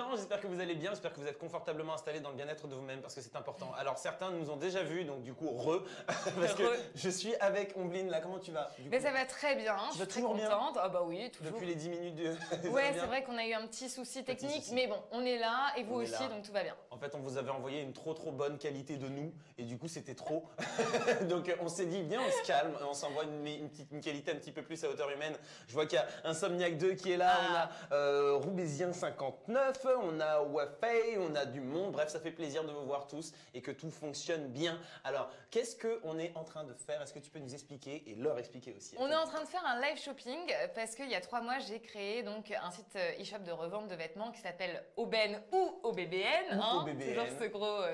Non, j'espère que vous allez bien, j'espère que vous êtes confortablement installés dans le bien-être de vous-même parce que c'est important. Alors certains nous ont déjà vus, donc du coup, parce que je suis avec Ombline là, comment tu vas Mais ça va très bien, je suis très contente. Ah bah oui, toujours. Depuis les 10 minutes de... Ouais, c'est vrai qu'on a eu un petit souci technique, mais bon, on est là et vous aussi, donc tout va bien. En fait, on vous avait envoyé une trop bonne qualité de nous et du coup, c'était trop. Donc on s'est dit, bien, on se calme, on s'envoie une qualité un petit peu plus à hauteur humaine. Je vois qu'il y a Insomniac 2 qui est là, on a Roubaisien 59, on a Wafei, on a du monde. Bref, ça fait plaisir de vous voir tous et que tout fonctionne bien. Alors, qu'est-ce qu'on est en train de faire? Est-ce que tu peux nous expliquer et leur expliquer aussi? On est en train de faire un live shopping parce qu'il y a 3 mois, j'ai créé donc un site e-shop de revente de vêtements qui s'appelle Aubaine ou OBBN. Toujours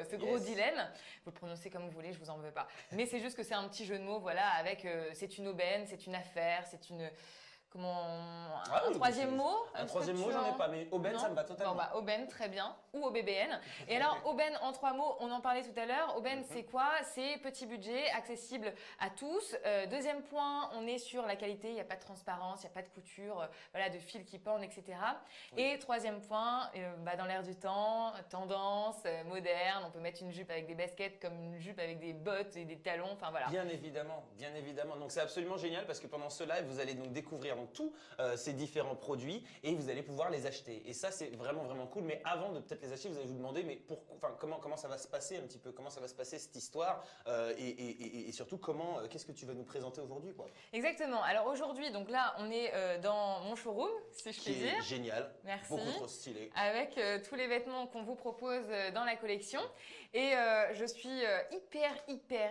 ce gros dilemme. Vous le prononcez comme vous voulez, je vous en veux pas. Mais c'est juste que c'est un petit jeu de mots, voilà, avec c'est une aubaine, c'est une affaire, c'est une... un troisième mot? Un troisième mot, j'en ai pas, mais aubaine, ça me va totalement. Bon, bah, aubaine, très bien. Ou OBBN. Et alors, aubaine, en 3 mots, on en parlait tout à l'heure. Aubaine, c'est quoi? C'est petit budget, accessible à tous. Deuxième point, on est sur la qualité. Il n'y a pas de transparence, il n'y a pas de couture, voilà, de fils qui pendent, etc. Oui. Et troisième point, dans l'air du temps, tendance, moderne. On peut mettre une jupe avec des baskets comme une jupe avec des bottes et des talons. Enfin, voilà. Bien évidemment, bien évidemment. Donc, c'est absolument génial parce que pendant ce live, vous allez donc découvrir tous ces différents produits et vous allez pouvoir les acheter. Et ça, c'est vraiment cool. Mais avant de peut-être les acheter, vous allez vous demander, mais comment ça va se passer un petit peu? Comment ça va se passer cette histoire? Et surtout, qu'est-ce que tu vas nous présenter aujourd'hui, quoi? Exactement. Alors aujourd'hui, donc là, on est dans mon showroom, si je puis dire. Génial. Merci. Beaucoup trop stylé. Avec tous les vêtements qu'on vous propose dans la collection. Et je suis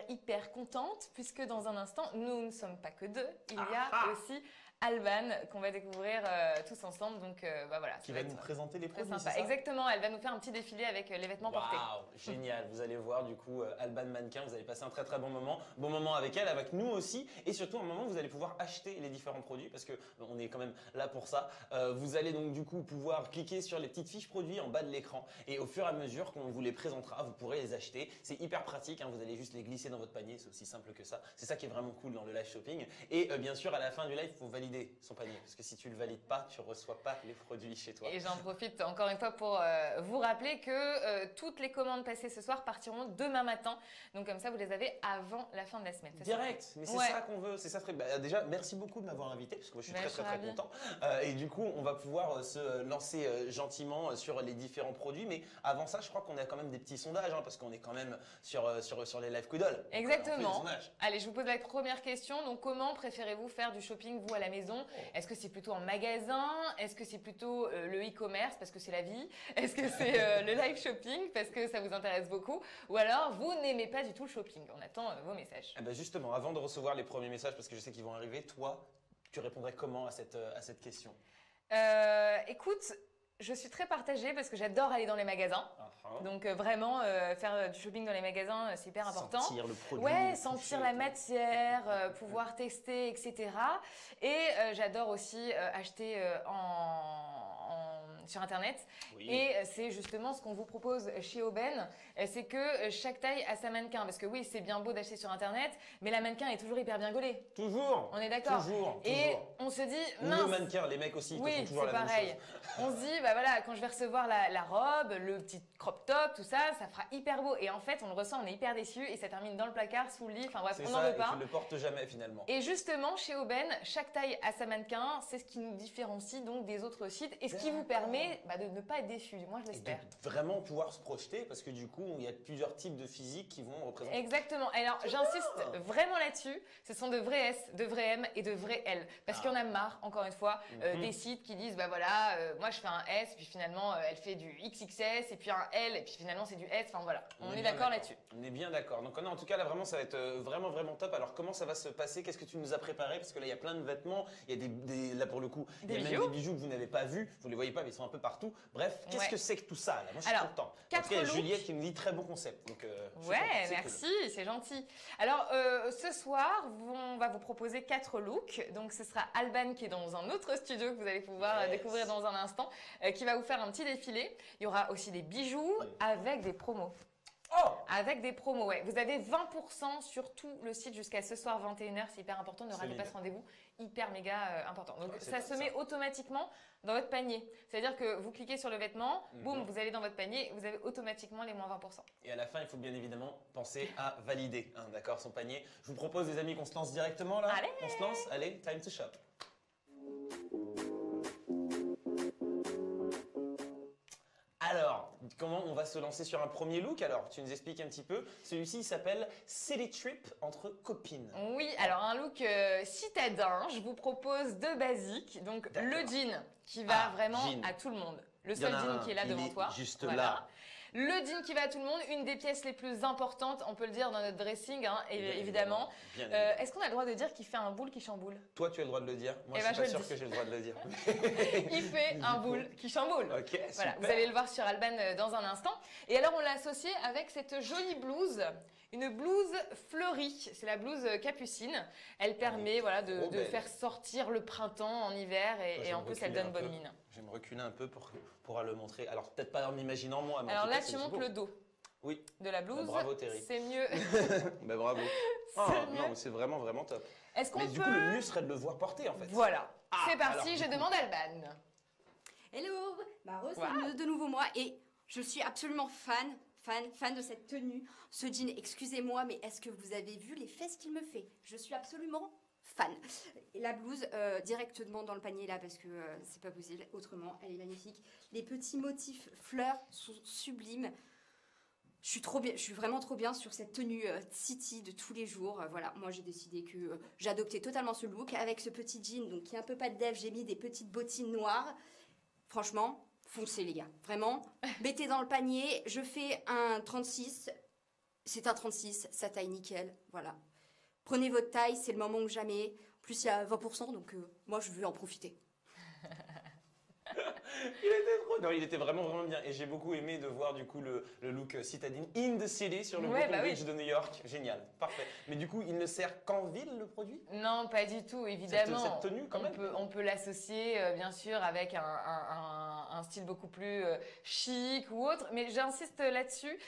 hyper contente puisque dans un instant, nous ne sommes pas que deux. Il y a aussi Alban qu'on va découvrir tous ensemble, donc voilà. Qui va nous présenter les produits, c'est ça? Exactement, elle va nous faire un petit défilé avec les vêtements portés. Génial, vous allez voir du coup Alban mannequin, vous allez passer un très bon moment avec elle, avec nous aussi, et surtout un moment où vous allez pouvoir acheter les différents produits parce que on est quand même là pour ça. Vous allez donc du coup pouvoir cliquer sur les petites fiches produits en bas de l'écran et au fur et à mesure qu'on vous les présentera, vous pourrez les acheter. C'est hyper pratique, hein, vous allez juste les glisser dans votre panier, c'est aussi simple que ça. C'est ça qui est vraiment cool dans le live shopping. Et bien sûr à la fin du live, il faut valider son panier parce que si tu le valides pas, tu reçois pas les produits chez toi. Et j'en profite encore une fois pour vous rappeler que toutes les commandes passées ce soir partiront demain matin. Donc comme ça, vous les avez avant la fin de la semaine. Direct, mais c'est ça qu'on veut, c'est ça. Déjà, merci beaucoup de m'avoir invité parce que moi je suis très content. Et du coup, on va pouvoir se lancer gentiment sur les différents produits. Mais avant ça, je crois qu'on a quand même des petits sondages hein, parce qu'on est quand même sur les live Coudol. Exactement. Allez, je vous pose la première question. Donc comment préférez-vous faire du shopping vous à la maison? Est-ce que c'est plutôt en magasin? Est-ce que c'est plutôt le e-commerce parce que c'est la vie? Est-ce que c'est le live shopping parce que ça vous intéresse beaucoup? Ou alors vous n'aimez pas du tout le shopping? On attend vos messages. Justement, avant de recevoir les premiers messages parce que je sais qu'ils vont arriver, toi, tu répondrais comment à cette question? Écoute, je suis très partagée parce que j'adore aller dans les magasins. Donc vraiment, faire du shopping dans les magasins, c'est hyper important. Sentir le produit. Ouais, sentir la matière, pouvoir tester, etc. Et j'adore aussi acheter sur Internet. Oui. Et c'est justement ce qu'on vous propose chez Aubaine, c'est que chaque taille a sa mannequin. Parce que oui, c'est bien beau d'acheter sur Internet, mais la mannequin est toujours hyper bien gaulée. Toujours. On est d'accord. Toujours. Et on se dit, mince. Le mannequin, les mecs aussi, ils font toujours la même chose. Oui, c'est pareil. On se dit, voilà, quand je vais recevoir la robe, le petit crop top, tout ça, ça fera hyper beau. Et en fait, on le ressent, on est hyper déçus et ça termine dans le placard, sous le lit. Enfin bref, on n'en veut pas. Et tu ne le portes jamais finalement. Et justement, chez Aubaine, chaque taille a sa mannequin. C'est ce qui nous différencie donc des autres sites et ce qui vous permet de ne pas être déçus. Moi, je l'espère. Et de vraiment pouvoir se projeter parce que du coup, il y a plusieurs types de physiques qui vont représenter. Exactement. Alors, j'insiste vraiment là-dessus. Ce sont de vrais S, de vrais M et de vrais L. Parce qu'il y en a marre, encore une fois, des sites qui disent, moi, je fais un S, puis finalement, elle fait du XXS, et puis un L, et puis finalement, c'est du S. Enfin, voilà. On est d'accord là-dessus. On est bien d'accord. Donc, en tout cas, là, vraiment, ça va être vraiment top. Alors, comment ça va se passer? Qu'est-ce que tu nous as préparé? Parce que là, il y a plein de vêtements. Il y a là, pour le coup, il y a même des bijoux que vous n'avez pas vus. Vous les voyez pas, mais ils sont un peu partout. Bref, qu'est-ce que c'est que tout ça, là? Moi, je suis content. En tout cas, il y a Juliette qui nous dit très bon concept. Donc, merci, c'est gentil. Alors, ce soir, on va vous proposer 4 looks. Donc, ce sera Alban qui est dans un autre studio que vous allez pouvoir découvrir dans un instant, qui va vous faire un petit défilé. Il y aura aussi des bijoux avec des promos. Oh! Avec des promos, ouais. Vous avez 20% sur tout le site jusqu'à ce soir 21h. C'est hyper important. Ne ratez Solide. pas ce rendez-vous. Hyper méga important. Donc Ouais, c'est ça top, se met automatiquement dans votre panier. C'est-à-dire que vous cliquez sur le vêtement, boum, vous allez dans votre panier, vous avez automatiquement les moins 20%. Et à la fin, il faut bien évidemment penser à valider, hein, d'accord, son panier. Je vous propose, les amis, qu'on se lance directement là. Allez! On se lance. Allez, time to shop. Alors, comment on va se lancer sur un premier look? Alors, tu nous expliques un petit peu. Celui-ci, il s'appelle Silly Trip entre copines. Oui, alors un look citadin. Je vous propose deux basiques. Donc D'accord. le jean qui va vraiment jean. à tout le monde. Le Il y en seul a jean un, qui est là il devant est toi. juste Voilà. là. Le jean qui va à tout le monde, une des pièces les plus importantes, on peut le dire dans notre dressing, hein, Bien évidemment. Bien évidemment. Est-ce qu'on a le droit de dire qu'il fait un boule qui chamboule? Toi, tu as le droit de le dire. Moi, Eh je ben, suis pas je le sûr dis. que j'ai le droit de le dire. Il fait un boule qui chamboule. Ok, Voilà, super. vous allez le voir sur Alban dans un instant. Et alors, on l'a associé avec cette jolie blouse, une blouse fleurie. C'est la blouse capucine. Elle permet voilà, trop de belle. faire sortir le printemps en hiver Moi, je vais et me en plus, elle reculer donne un bonne peu. mine. Je vais me reculer un peu pour pouvoir le montrer. Alors, peut-être pas en imaginant moi, mais en Alors tout là, cas, c'est tu montes beau. le dos Oui, de la blouse. bravo, Terry. C'est mieux. bah bravo. C'est mieux. Non, mais c'est vraiment, vraiment top. Est-ce qu'on Mais peut... du coup, le mieux serait de le voir porter, en fait. Voilà. Ah, C'est parti, alors, je du coup. demande Alban. Hello, c'est Wow. de nouveau moi et je suis absolument fan de cette tenue. Ce jean, excusez-moi, mais est-ce que vous avez vu les fesses qu'il me fait? Je suis absolument fan. Et la blouse, directement dans le panier là, parce que c'est pas possible autrement, elle est magnifique. Les petits motifs fleurs sont sublimes. Je suis trop bien, je suis vraiment trop bien sur cette tenue city de tous les jours. Voilà, moi j'ai décidé que j'adoptais totalement ce look avec ce petit jean, donc qui est un peu pas de dev. J'ai mis des petites bottines noires. Franchement, foncez les gars, vraiment. Mettez dans le panier. Je fais un 36. C'est un 36, ça taille nickel. Voilà. Prenez votre taille, c'est le moment ou jamais. En plus, il y a 20%, donc moi je veux en profiter. Il était trop. Non, il était vraiment, vraiment bien. Et j'ai beaucoup aimé de voir du coup le look citadine in the city sur le Ouais, Brooklyn bah oui. Bridge de New York. Génial, parfait. Mais du coup, il ne sert qu'en ville le produit? Non, pas du tout, évidemment. Cette tenue, quand même. On peut l'associer, bien sûr, avec un style beaucoup plus chic ou autre. Mais j'insiste là-dessus,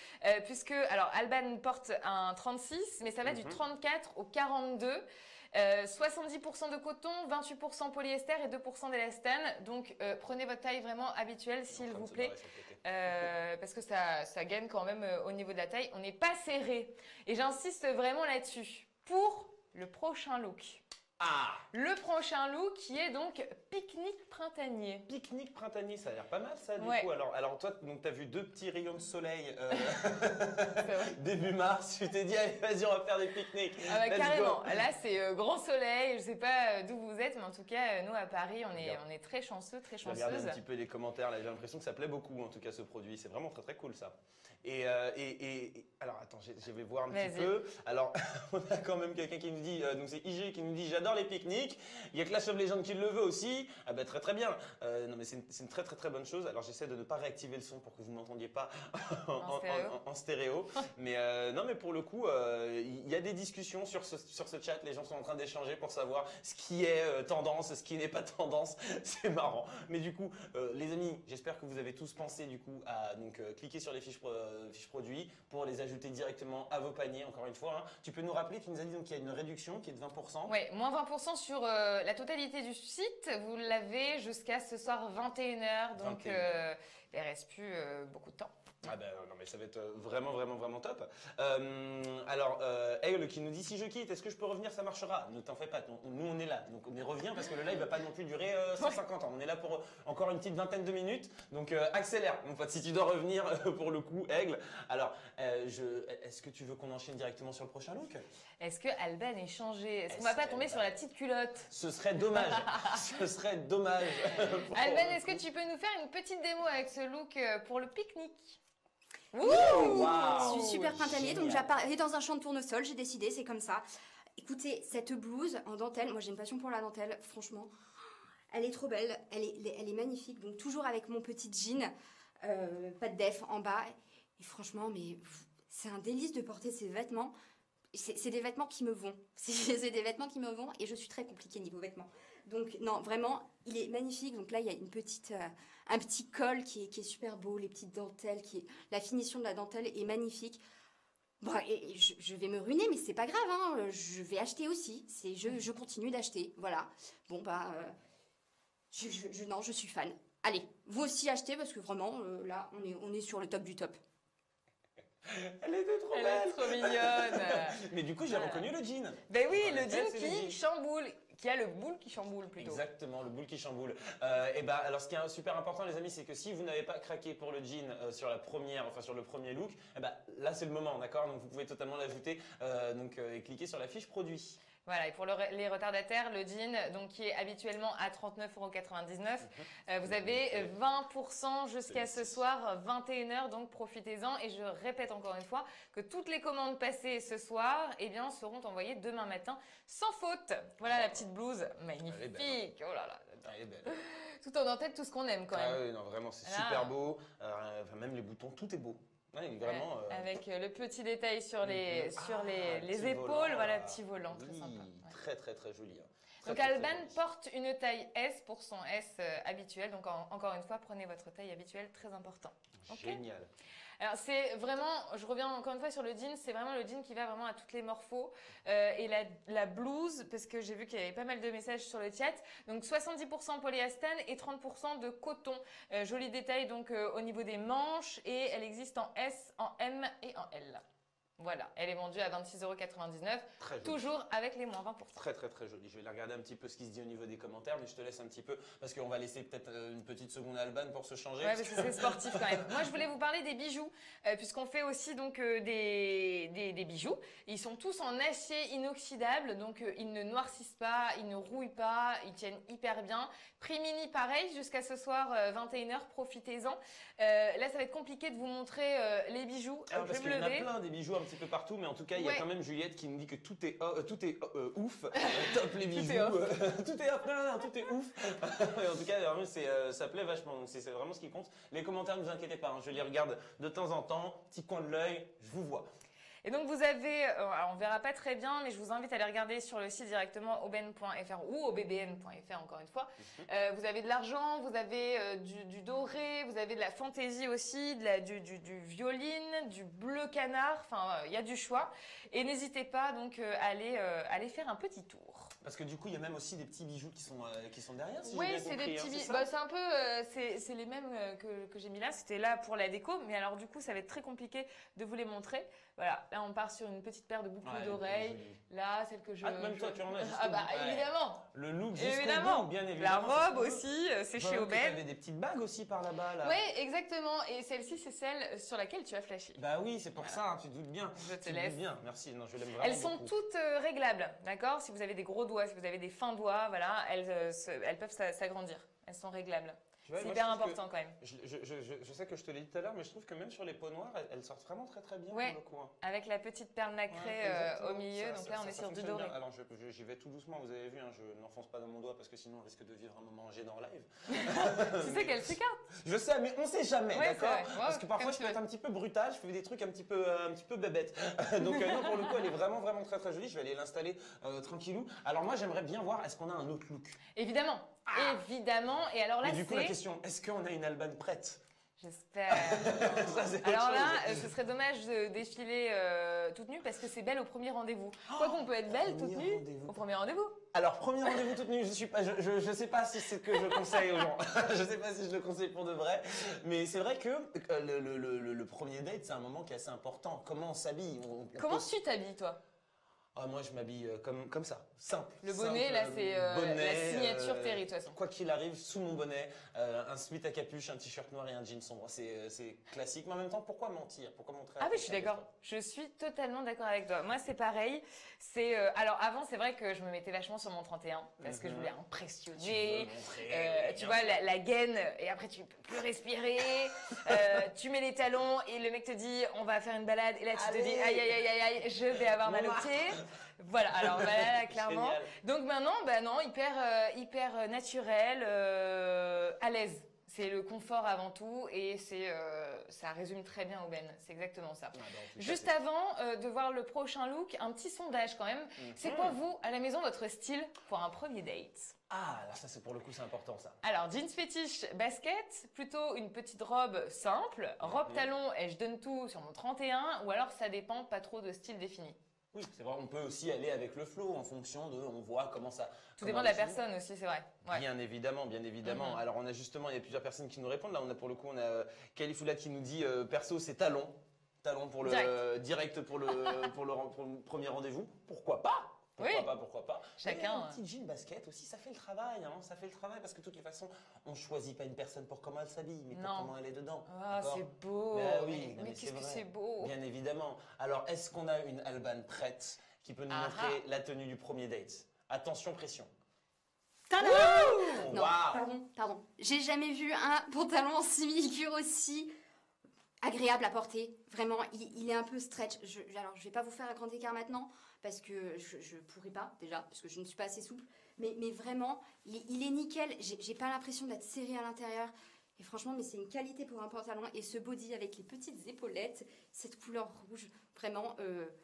puisque, alors, Alban porte un 36, mais ça va du 34 au 42. 70% de coton, 28% polyester et 2% d'élastane. Donc, prenez votre taille vraiment habituelle, s'il vous plaît. Parce que ça gagne quand même au niveau de la taille. On n'est pas serré. Et j'insiste vraiment là-dessus. Pour le prochain look. Ah! Le prochain look qui est donc pique-nique printanier. Pique-nique printanier, ça a l'air pas mal ça du Ouais. coup. Alors toi, donc t'as vu deux petits rayons de soleil C'est vrai. début mars. Tu t'es dit allez vas-y on va faire des pique-niques. Ah bah, Let's carrément. go. Là, c'est grand soleil. Je sais pas d'où vous êtes, mais en tout cas, nous à Paris, Bien. on est très chanceux, très Je regardais chanceuses. un petit peu les commentaires, là j'ai l'impression que ça plaît beaucoup en tout cas ce produit, c'est vraiment très très cool ça. Et alors attends, je vais voir un petit Vas-y. peu. Alors on a quand même quelqu'un qui nous dit, donc c'est IG qui nous dit j'adore les pique-niques. Il y a Clash of Legends qui le veut aussi. Ah bah très très bien. Non mais c'est une très très très bonne chose. Alors j'essaie de ne pas réactiver le son pour que vous ne m'entendiez pas en stéréo. Mais non mais pour le coup, il y a des discussions sur ce chat. Les gens sont en train d'échanger pour savoir ce qui est tendance, ce qui n'est pas tendance. C'est marrant. Mais du coup, les amis, j'espère que vous avez tous pensé du coup à donc cliquer sur les fiches produits pour les ajouter directement à vos paniers. Encore une fois, hein. Tu peux nous rappeler, tu nous as dit donc qu'il y a une réduction qui est de 20%. Oui, moins 20% sur la totalité du site. Vous l'avez jusqu'à ce soir 21h. Donc, 21. il ne reste plus beaucoup de temps. Ah ben non mais ça va être vraiment vraiment vraiment top. Alors Aigle qui nous dit si je quitte est-ce que je peux revenir, ça marchera? Ne t'en fais pas, nous on est là, donc on y revient parce que le live va pas non plus durer 150 ans. On est là pour encore une petite vingtaine de minutes, donc accélère mon pote si tu dois revenir pour le coup Aigle. Alors est-ce que tu veux qu'on enchaîne directement sur le prochain look? Est-ce que Alban est changé? Est-ce qu'on Est-ce va pas que tomber sur la petite culotte? Ce serait dommage, ce serait dommage. Alban, est-ce que tu peux nous faire une petite démo avec ce look pour le pique-nique? Wow. Je suis super printanier, donc Génial. j'apparais dans un champ de tournesol, j'ai décidé, c'est comme ça. Écoutez, cette blouse en dentelle, moi j'ai une passion pour la dentelle, franchement, elle est trop belle, elle est magnifique, donc toujours avec mon petit jean, pas de def en bas, et franchement, mais c'est un délice de porter ces vêtements. C'est des vêtements qui me vont, c'est des vêtements qui me vont, et je suis très compliquée niveau vêtements. Donc non, vraiment, il est magnifique. Donc là, il y a un petit col qui est super beau, les petites dentelles, la finition de la dentelle est magnifique. Bon, et je vais me ruiner, mais c'est pas grave, hein, je vais acheter aussi. Je continue d'acheter, voilà. Bon, bah, non, je suis fan. Allez, vous aussi achetez, parce que vraiment, là, on est sur le top du top. Elle était trop Elle belle. est trop mignonne. Mais du coup, j'ai reconnu le jean. Ben oui, le Ouais, jean c'est le qui jean. chamboule, qui a le boule qui chamboule plutôt. Exactement, le boule qui chamboule. Et ben, alors, ce qui est super important, les amis, c'est que si vous n'avez pas craqué pour le jean sur la première, enfin sur le premier look, eh ben, là c'est le moment, d'accord. Donc vous pouvez totalement l'ajouter et cliquer sur la fiche produit. Voilà, et pour les retardataires, le jean, donc qui est habituellement à 39,99 €, vous avez 20% jusqu'à ce soir, 21 h, donc profitez-en. Et je répète encore une fois que toutes les commandes passées ce soir, eh bien, seront envoyées demain matin sans faute. Voilà la petite blouse, magnifique. Oh là là. Elle est belle. Tout en dentelle, tout ce qu'on aime quand même. Ah oui, non, vraiment, c'est Voilà. super beau. Enfin, même les boutons, tout est beau. Ouais, vraiment. Avec le petit détail sur les petit épaules, volant, voilà, petit volant, très oui, sympa. Ouais. très très très joli. Hein. Très, Donc très, très Alban joli. porte une taille S pour son S habituel. Donc encore une fois, prenez votre taille habituelle, très important. Ok. Génial. Alors c'est vraiment, je reviens encore une fois sur le jean, c'est vraiment le jean qui va vraiment à toutes les morphos. Et la blouse, parce que j'ai vu qu'il y avait pas mal de messages sur le chat. Donc 70% polyastane et 30% de coton. Joli détail donc au niveau des manches, et elle existe en S, en M et en L. Voilà, elle est vendue à 26,99 €, Très joli. toujours avec les moins 20%. Très très très joli. Je vais aller regarder un petit peu ce qui se dit au niveau des commentaires, mais je te laisse un petit peu parce qu'on va laisser peut-être une petite seconde à Alban pour se changer. Ouais, parce que c'est sportif quand même. Moi, je voulais vous parler des bijoux, puisqu'on fait aussi donc des bijoux. Ils sont tous en acier inoxydable, donc ils ne noircissent pas, ils ne rouillent pas, ils tiennent hyper bien. Prix mini pareil, jusqu'à ce soir 21 h, profitez-en. Là, ça va être compliqué de vous montrer les bijoux. Alors, Je parce vais qu'il me y en a lever. plein des bijoux un petit peu partout, mais en tout cas, il y a Ouais. quand même Juliette qui nous dit que tout est ouf, top les bijoux, est off. tout est off, non, tout est ouf. Et en tout cas, vraiment, ça plaît vachement, donc c'est vraiment ce qui compte. Les commentaires, ne vous inquiétez pas, hein, je les regarde de temps en temps, petit coin de l'œil, je vous vois. Et donc vous avez, alors on verra pas très bien, mais je vous invite à aller regarder sur le site directement aubaine.fr ou aubbn.fr encore une fois. Vous avez de l'argent, vous avez du doré, vous avez de la fantaisie aussi, du violine, du bleu canard, enfin il y a du choix. Et n'hésitez pas donc à aller faire un petit tour. Parce que du coup, il y a même aussi des petits bijoux qui sont derrière, si Oui, j'ai bien c'est compris, des petits hein, c'est bijoux. ça Bah, c'est un peu, c'est les mêmes que j'ai mis là. C'était là pour la déco, mais alors du coup, ça va être très compliqué de vous les montrer. Voilà, là on part sur une petite paire de boucles Ouais, d'oreilles. joli. Là, celle que je. Ah, même toi, tu en as jusqu'au Ah bah bout. Ouais. évidemment. Le look jusqu'au Évidemment. bout, bien La évidemment. robe aussi, c'est chez Tu Aubaine. avais des petites bagues aussi par là-bas, là. Oui, exactement. Et celle-ci, c'est celle sur laquelle tu as flashé. Bah oui, c'est pour ça, hein, tu te doutes bien. Je te Tu laisse. doutes bien, merci. Non, je l'aime vraiment Elles sont beaucoup. toutes réglables, d'accord? Si vous avez des gros doigts, si vous avez des fins doigts, voilà, elles peuvent s'agrandir. Elles sont réglables. Tu vois, C'est moi, hyper je trouve important quand même. je sais que je te l'ai dit tout à l'heure, mais je trouve que même sur les peaux noires, elles sortent vraiment très très bien Ouais. pour le coup. Hein. Avec la petite perle nacrée Ouais, exactement. au milieu, Ça- donc ça- là on ça- est ça sur du fonctionne doré. bien. Alors j'y vais tout doucement, vous avez vu, hein, je n'enfonce pas dans mon doigt parce que sinon on risque de vivre un moment gênant en live. Tu sais qu'elle s'écarte. Je sais, mais on sait jamais, Ouais, d'accord? c'est vrai. Ouais, Parce que parfois comme je tu peux veux. être un petit peu brutal, je fais des trucs un petit peu bébête. Donc non, pour le coup, elle est vraiment vraiment très très jolie. Je vais aller l'installer tranquillou. Alors moi j'aimerais bien voir, est-ce qu'on a un autre look? Évidemment, évidemment. Et alors là, Mais du coup la c'est. question, est-ce qu'on a une Alban prête? J'espère. Ça, c'est autre Alors là, chose. ce serait dommage de défiler toute nue parce que c'est belle au premier rendez-vous. Quoi qu'on peut être belle toute premier nue rendez-vous. au premier rendez-vous. Alors, premier rendez-vous toute nue, je sais pas si c'est ce que je conseille aux gens. Je sais pas si je le conseille pour de vrai. Mais c'est vrai que le premier date, c'est un moment qui est assez important. Comment on s'habille? Comment tu t'habilles toi? Ah, moi, je m'habille comme ça, simple. Le bonnet, simple, là, c'est bonnet, la signature Terry, de toute façon. Quoi qu'il arrive, sous mon bonnet, un sweat à capuche, un t-shirt noir et un jean sombre. C'est classique. Mais en même temps, pourquoi mentir? Pourquoi montrer Ah à oui, je suis quelqu'un d'accord. Je suis totalement d'accord avec toi. Moi, c'est pareil. Alors avant, c'est vrai que je me mettais vachement sur mon 31 parce que je voulais impressionner. Tu vois, la gaine, et après tu peux plus respirer. Tu mets les talons et le mec te dit on va faire une balade. Et là, tu te dis aïe, aïe, aïe, aïe, aïe, je vais avoir mal au pied. Voilà, alors là, clairement. Génial. Donc maintenant, bah non, hyper naturel, à l'aise. C'est le confort avant tout et ça résume très bien Aubaine. C'est exactement ça. Juste avant de voir le prochain look, un petit sondage quand même. C'est quoi vous, à la maison, votre style pour un premier date? Ah, là, ça, c'est pour le coup, c'est important, ça. Alors, jeans fétiche, basket, plutôt une petite robe simple, robe talon et je donne tout sur mon 31, ou alors ça dépend, pas trop de style défini. Oui, c'est vrai, on peut aussi aller avec le flow en fonction de, on voit comment ça… Tout dépend de la personne aussi, c'est vrai. Ouais. Bien évidemment, bien évidemment. Alors, on a justement, il y a plusieurs personnes qui nous répondent. Là, on a pour le coup, on a Kalifoula qui nous dit, perso, c'est talon. Talon pour le direct pour le premier rendez-vous. Pourquoi pas? Pourquoi pas. Chacun. Un petit jean basket aussi, ça fait le travail. Hein, ça fait le travail parce que de toutes les façons, on ne choisit pas une personne pour comment elle s'habille, mais pour comment elle est dedans. Ah, c'est beau. Mais qu'est-ce que c'est beau. Bien évidemment. Alors, est-ce qu'on a une Alban prête qui peut nous montrer la tenue du premier date? Attention, pression. Non, pardon. J'ai jamais vu un pantalon en simili-cuir aussi agréable à porter. Vraiment, il est un peu stretch. Alors, je vais pas vous faire un grand écart maintenant parce que je pourrais pas déjà, parce que je ne suis pas assez souple. Mais vraiment, il est nickel. J'ai pas l'impression d'être serré à l'intérieur. Et franchement, mais c'est une qualité pour un pantalon. Et ce body avec les petites épaulettes, cette couleur rouge, vraiment,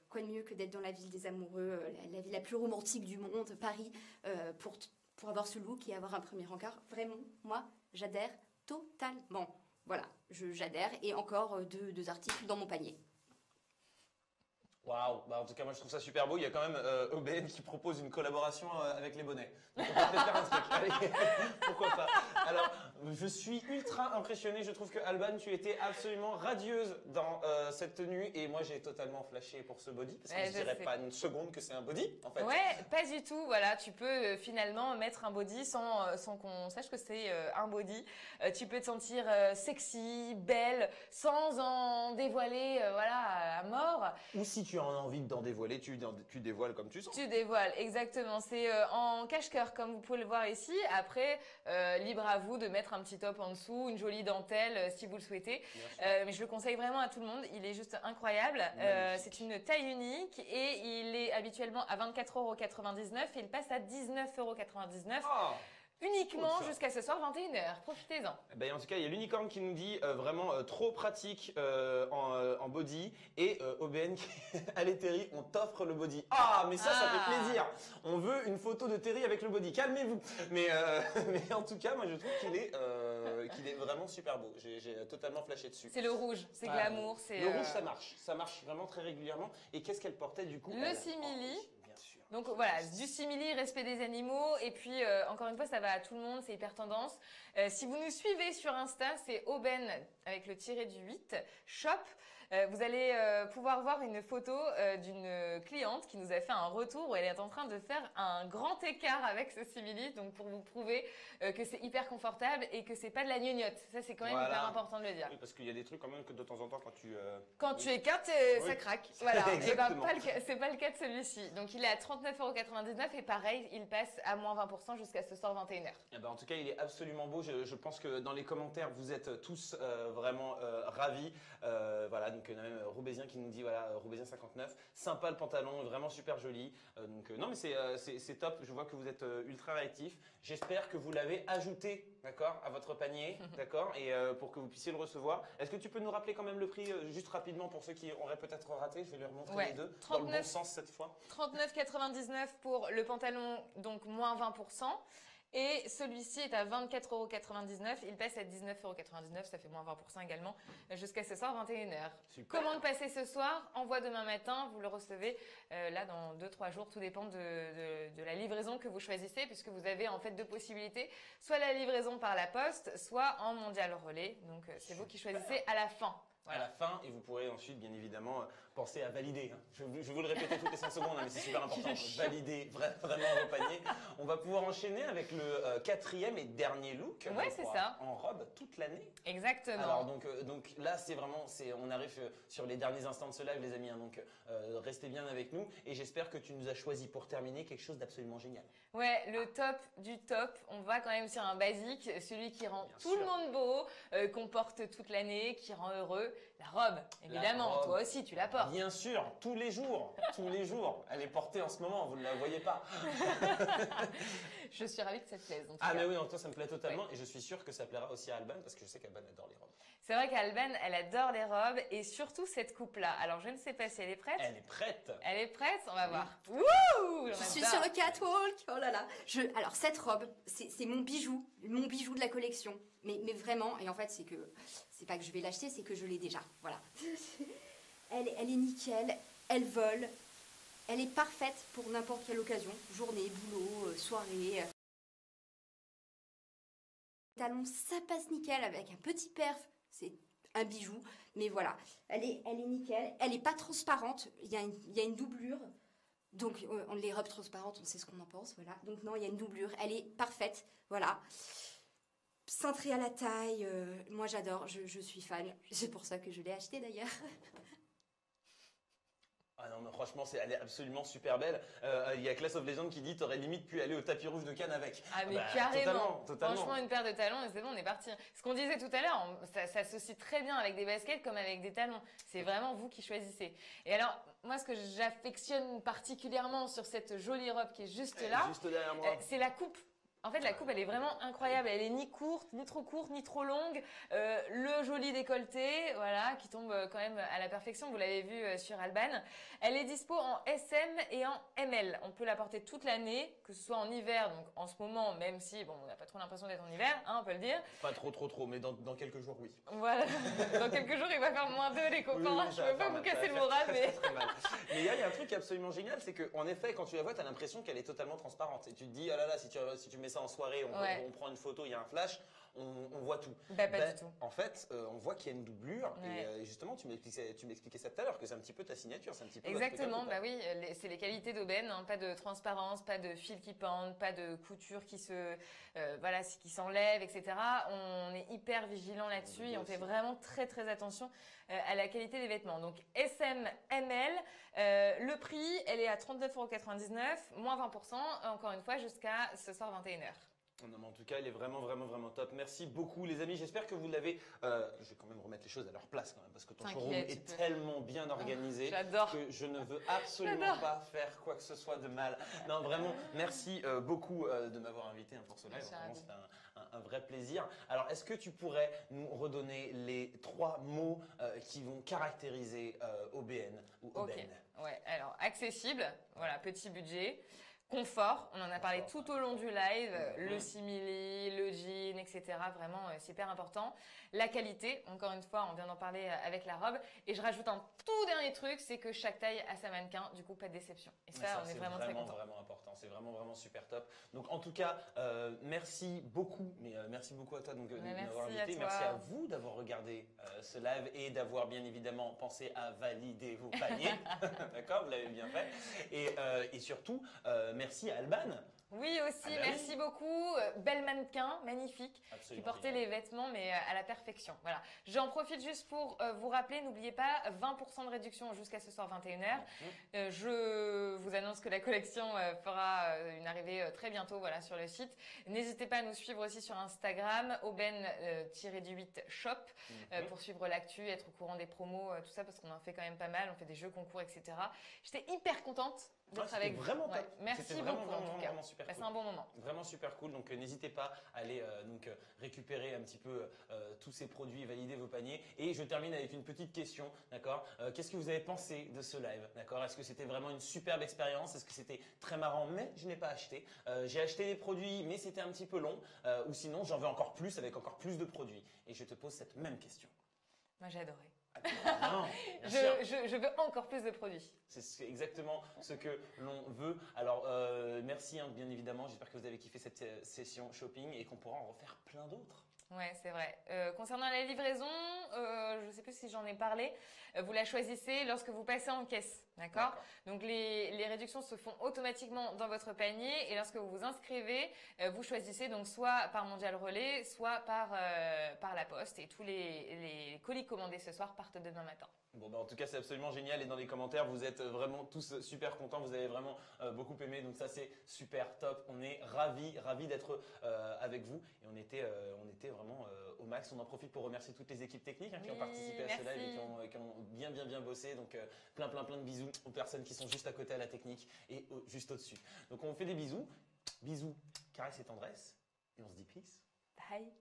quoi de mieux que d'être dans la ville des amoureux, la ville la plus romantique du monde, Paris, pour avoir ce look et avoir un premier encart. Vraiment, moi, j'adhère totalement. Voilà, j'adhère. Et encore deux articles dans mon panier. Waouh, en tout cas moi je trouve ça super beau. Il y a quand même OBN qui propose une collaboration avec les bonnets. Donc on peut peut-être faire un truc. Allez, pourquoi pas. Alors je suis ultra impressionné. Je trouve que Alban, tu étais absolument radieuse dans cette tenue et moi j'ai totalement flashé pour ce body parce que je dirais pas une seconde que c'est un body en fait. Ouais, pas du tout. Voilà, tu peux finalement mettre un body sans qu'on sache que c'est un body. Tu peux te sentir sexy, belle, sans en dévoiler voilà à mort. Ou si tu as envie d'en dévoiler, tu dévoiles comme tu sens. Tu dévoiles, exactement. C'est en cache-cœur, comme vous pouvez le voir ici. Après, libre à vous de mettre un petit top en dessous, une jolie dentelle si vous le souhaitez. Mais je le conseille vraiment à tout le monde. Il est juste incroyable. C'est une taille unique et il est habituellement à 24,99 € et il passe à 19,99 €. Oh, uniquement jusqu'à ce soir 21h. Profitez-en. En tout cas, il y a l'unicorne qui nous dit vraiment trop pratique en body et OBN qui allez Terry, on t'offre le body. Ah, mais ça fait plaisir. On veut une photo de Terry avec le body. Calmez-vous. Mais en tout cas, moi je trouve qu'il est vraiment super beau. J'ai totalement flashé dessus. C'est le rouge, c'est glamour. Le rouge, ça marche vraiment très régulièrement. Et qu'est-ce qu'elle portait du coup? Le simili. Donc voilà, du simili, respect des animaux. Et puis, encore une fois, ça va à tout le monde, c'est hyper tendance. Si vous nous suivez sur Insta, c'est Aubaine avec le tiré du 8, shop. Vous allez pouvoir voir une photo d'une cliente qui nous a fait un retour où elle est en train de faire un grand écart avec ce simili. Donc pour vous prouver que c'est hyper confortable et que c'est pas de la gnognotte. Ça, c'est quand même hyper important de le dire. Oui, parce qu'il y a des trucs quand même que de temps en temps quand tu écartes, ça craque. Voilà. Et c'est pas le cas de celui-ci. Donc il est à 39,99 € et pareil, il passe à moins 20% jusqu'à ce soir 21h. En tout cas, il est absolument beau. Je pense que dans les commentaires, vous êtes tous vraiment ravis. Voilà, donc on a même Roubaisien qui nous dit, voilà, Roubaisien 59, sympa le pantalon, vraiment super joli. Non, mais c'est top. Je vois que vous êtes ultra réactif. J'espère que vous l'avez ajouté, d'accord, à votre panier, d'accord, et pour que vous puissiez le recevoir. Est-ce que tu peux nous rappeler quand même le prix, juste rapidement, pour ceux qui auraient peut-être raté? Je vais les remontrer les deux, dans le bon sens cette fois. 39,99 € pour le pantalon, donc moins 20%. Et celui-ci est à 24,99 €. Il passe à 19,99 €. Ça fait moins 20% également jusqu'à ce soir 21h. Commande passée ce soir, envoi demain matin. Vous le recevez là dans 2-3 jours. Tout dépend de la livraison que vous choisissez puisque vous avez en fait deux possibilités. Soit la livraison par la poste, soit en mondial relais. Donc c'est vous qui choisissez à la fin. Voilà. À la fin, et vous pourrez ensuite, bien évidemment, penser à valider. Je vais vous le répéter toutes les 5 secondes, mais c'est super important. Valider vraiment vos paniers. On va pouvoir enchaîner avec le quatrième et dernier look. Ouais, c'est ça. En robe toute l'année. Exactement. Alors donc là, c'est vraiment, on arrive sur les derniers instants de ce live, les amis. Hein, donc restez bien avec nous. Et j'espère que tu nous as choisi pour terminer quelque chose d'absolument génial. Ouais, le top du top. On va quand même sur un basique, celui qui rend tout le monde beau, qu'on porte toute l'année, qui rend heureux. La robe, évidemment. La robe. Toi aussi, tu la portes. Bien sûr, tous les jours. Elle est portée en ce moment, vous ne la voyez pas. Je suis ravie que ça te plaise. En tout Ah cas. mais oui, non, toi ça me plaît totalement et je suis sûr que ça plaira aussi à Alban parce que je sais qu'Alban adore les robes. C'est vrai qu'Alban, elle adore les robes et surtout cette coupe-là. Alors, je ne sais pas si elle est prête. Elle est prête. Elle est prête. On va voir. Wouh! Je suis sur le catwalk. Oh là là. Alors cette robe, c'est mon bijou de la collection. Mais vraiment, et en fait c'est pas que je vais l'acheter, c'est que je l'ai déjà. Voilà. Elle est nickel. Elle vole. Elle est parfaite pour n'importe quelle occasion. Journée, boulot, soirée. Talon, ça passe nickel avec un petit perf. C'est un bijou. Mais voilà. Elle est nickel. Elle est pas transparente. Il y a une doublure. Donc, les robes transparentes, on sait ce qu'on en pense, voilà. Donc non, il y a une doublure. Elle est parfaite, voilà. Cintrée à la taille. Moi, j'adore. Je suis fan. C'est pour ça que je l'ai achetée, d'ailleurs. Ah non, mais franchement, elle est absolument super belle. Il y a Clash of Legends qui dit t'aurais limite pu aller au tapis rouge de Cannes avec. Ah mais carrément. Totalement. Franchement, une paire de talons et c'est bon, on est parti. Ce qu'on disait tout à l'heure, ça s'associe très bien avec des baskets comme avec des talons. C'est vraiment vous qui choisissez. Et alors, moi, ce que j'affectionne particulièrement sur cette jolie robe qui est juste là, juste derrière moi. c'est la coupe. En fait, la coupe, elle est vraiment incroyable. Elle est ni courte, ni trop longue. Le joli décolleté, voilà, qui tombe quand même à la perfection. Vous l'avez vu sur Alban. Elle est dispo en SM et en ML. On peut la porter toute l'année, que ce soit en hiver, donc en ce moment, même si, bon, on n'a pas trop l'impression d'être en hiver, hein, on peut le dire. Pas trop, mais dans quelques jours, oui. Voilà. Dans quelques jours, il va faire -2, les copains. Oui, je veux pas vous casser le moral, mais... Très mal. Mais il y a un truc qui est absolument génial, c'est qu'en effet, quand tu la vois, tu as l'impression qu'elle est totalement transparente. Et tu te dis, ah là là, si tu mets ça en soirée, on prend une photo, il y a un flash, on voit tout. Bah, pas du tout. En fait, on voit qu'il y a une doublure. Ouais. Et justement, tu m'expliquais ça tout à l'heure, que c'est un petit peu ta signature. C'est un petit peu Exactement, bah oui, c'est les qualités d'aubaine, hein, pas de transparence, pas de fil qui pendent, pas de couture qui qui s'enlève, etc. On est hyper vigilant là-dessus et on fait vraiment très très attention à la qualité des vêtements. Donc SM, ML, le prix, elle est à 39,99 €, moins 20%, encore une fois, jusqu'à ce soir 21h. Non, mais en tout cas, elle est vraiment top. Merci beaucoup, les amis. J'espère que vous l'avez. Je vais quand même remettre les choses à leur place, quand même, parce que ton showroom est tellement bien organisé que je ne veux absolument pas faire quoi que ce soit de mal. Non, vraiment, merci beaucoup de m'avoir invité pour ce live. Vraiment, c'était un vrai plaisir. Alors, est-ce que tu pourrais nous redonner les 3 mots qui vont caractériser OBN ou OBN? Ok. Ouais. Alors, accessible. Voilà, petit budget. Confort, on en a parlé tout au long du live, le simili, le jean, etc. Vraiment, c'est hyper important. La qualité, encore une fois, on vient d'en parler avec la robe. Et je rajoute un tout dernier truc, c'est que chaque taille a sa mannequin, du coup, pas de déception. Et ça on est vraiment très content. C'est vraiment important, c'est vraiment super top. Donc en tout cas, merci beaucoup, merci beaucoup à toi de m'avoir invité. Merci à vous d'avoir regardé ce live et d'avoir bien évidemment pensé à valider vos paniers. D'accord, vous l'avez bien fait. Et surtout, merci à Alban. Oui aussi, merci beaucoup. Bel mannequin, magnifique, qui portait les vêtements mais à la perfection. Voilà. J'en profite juste pour vous rappeler, n'oubliez pas 20% de réduction jusqu'à ce soir 21h. Je vous annonce que la collection fera une arrivée très bientôt sur le site. N'hésitez pas à nous suivre aussi sur Instagram, aubaine-du8 shop, pour suivre l'actu, être au courant des promos, tout ça, parce qu'on en fait quand même pas mal, on fait des jeux, concours, etc. J'étais hyper contente d'être avec vous. Vraiment top. Merci beaucoup en tout cas. Vraiment super cool. C'est un bon moment. Vraiment super cool. Donc n'hésitez pas à aller récupérer un petit peu tous ces produits, valider vos paniers. Et je termine avec une petite question, d'accord? Qu'est-ce que vous avez pensé de ce live, d'accord? Est-ce que c'était vraiment une superbe expérience? Est-ce que c'était très marrant? Mais je n'ai pas acheté. J'ai acheté des produits, mais c'était un petit peu long. Ou sinon, j'en veux encore plus avec encore plus de produits. Et je te pose cette même question. Moi, j'ai adoré. Non, je veux encore plus de produits. C'est exactement ce que l'on veut. Alors, merci bien évidemment. J'espère que vous avez kiffé cette session shopping et qu'on pourra en refaire plein d'autres. Ouais, c'est vrai. Concernant la livraison, je ne sais plus si j'en ai parlé, vous la choisissez lorsque vous passez en caisse, d'accord? Donc les réductions se font automatiquement dans votre panier et lorsque vous vous inscrivez, vous choisissez donc soit par Mondial Relais, soit par la poste et tous les colis commandés ce soir partent demain matin. Bon, en tout cas, c'est absolument génial et dans les commentaires, vous êtes vraiment tous super contents, vous avez vraiment beaucoup aimé, donc ça c'est super top. On est ravis d'être avec vous et on était vraiment au max. On en profite pour remercier toutes les équipes techniques qui ont participé à ce live et qui ont bien bossé. Donc plein de bisous aux personnes qui sont juste à côté à la technique et juste au-dessus. Donc on vous fait des bisous. Bisous, caresses et tendresse. Et on se dit peace. Bye.